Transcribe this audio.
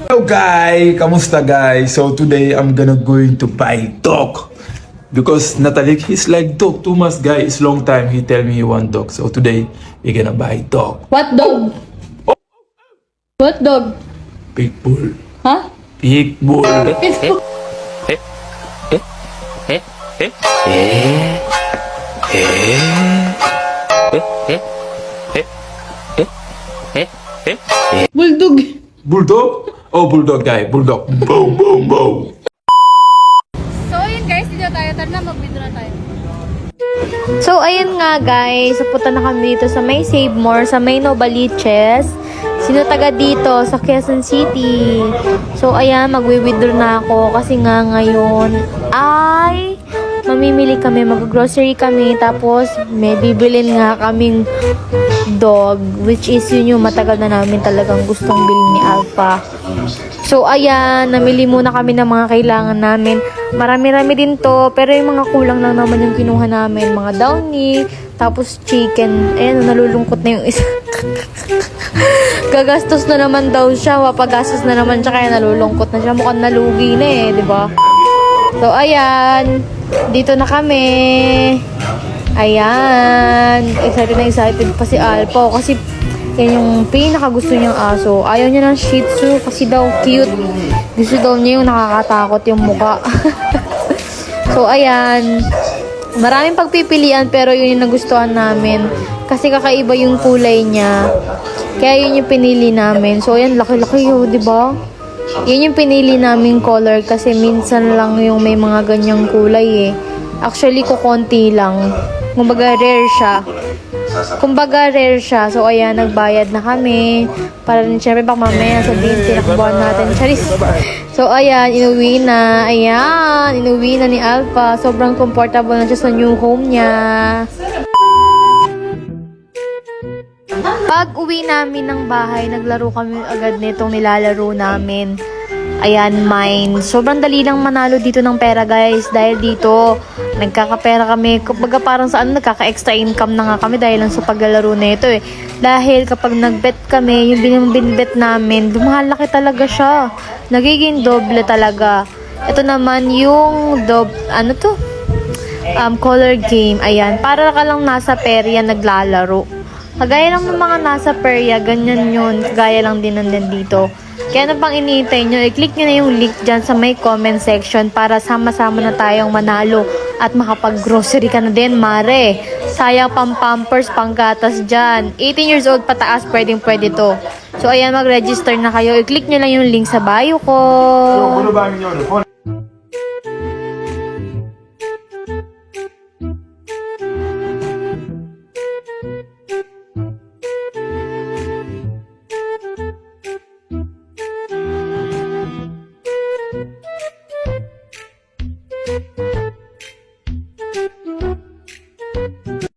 Hello guys, kamusta guys? So today I'm going to buy dog because Natalie he's like dog too much guys. It's long time he tell me he want dog. So today we're gonna buy dog. What dog? What dog? Big bull. Huh? Big bull. Bulldog. Bulldog? Oh bulldog guy, bulldog. Boom boom boom. So ayun guys, dito tayo. Tara na, mag-video na tayo. So ayun nga guys, pupunta na kami dito sa may Save More, sa may Novaliches. Sino taga dito sa Quezon City. So ayan, magwi-withdraw na ako kasi nga ngayon ay mamimili kami, mag-grocery kami, tapos may bibilin nga kaming dog, which is yun yung matagal na namin talagang gustong bilhin ni Alpha. So ayan, namili muna kami ng mga kailangan namin. Marami-rami din to, pero yung mga kulang lang naman yung kinuha namin. Mga downy, tapos chicken. Ayan, nalulungkot na yung isa. Gagastos na naman daw siya, wapagastos na naman siya, kaya nalulungkot na siya. Mukhang nalugi na eh, di ba? So ayan, dito na kami. Ayan, excited pa si Alpha kasi yan yung pinakagusto niyang aso. Ayaw niya ng Shih Tzu kasi daw cute. Gusto daw niya yung nakakatakot yung muka. So ayan, maraming pagpipilian pero yun yung nagustuhan namin kasi kakaiba yung kulay niya. Kaya yun yung pinili namin. So ayan, laki-laki yun, di ba? Yun yung pinili naming color kasi minsan lang yung may mga ganyang kulay eh. Actually, kukonti lang. Kumbaga rare siya. So, ayan, nagbayad na kami. Para rin, syempre, baka mamaya sabihin, tinakbuhan natin. Charis. So, ayan, inuwi na. Ayan, inuwi na ni Alpha. Sobrang comfortable na siya sa new home niya. Pag uwi namin ng bahay, naglaro kami agad nitong nilalaro namin. Ayan, mine. Sobrang dali lang manalo dito ng pera, guys. Dahil dito, nagkakapera kami. Kapag parang saan, nagkaka-extra income na nga kami dahil lang sa paglalaro na ito eh. Dahil kapag nag-bet kami, yung binbet namin, lumalaki talaga siya. Nagiging doble talaga. Ito naman yung color game. Ayan, para ka lang nasa perya naglalaro. Kagaya lang ng mga nasa perya, ganyan yun. Kagaya lang din dito. Kaya ano pang iniintay nyo, i-click nyo na yung link dyan sa may comment section para sama-sama na tayong manalo at makapag-grocery ka na din, mare. Sayang pang-pampers, pang-gatas dyan. 18 years old pataas, pwedeng-pwede to. So, ayan, mag-register na kayo. I-click nyo lang yung link sa bio ko.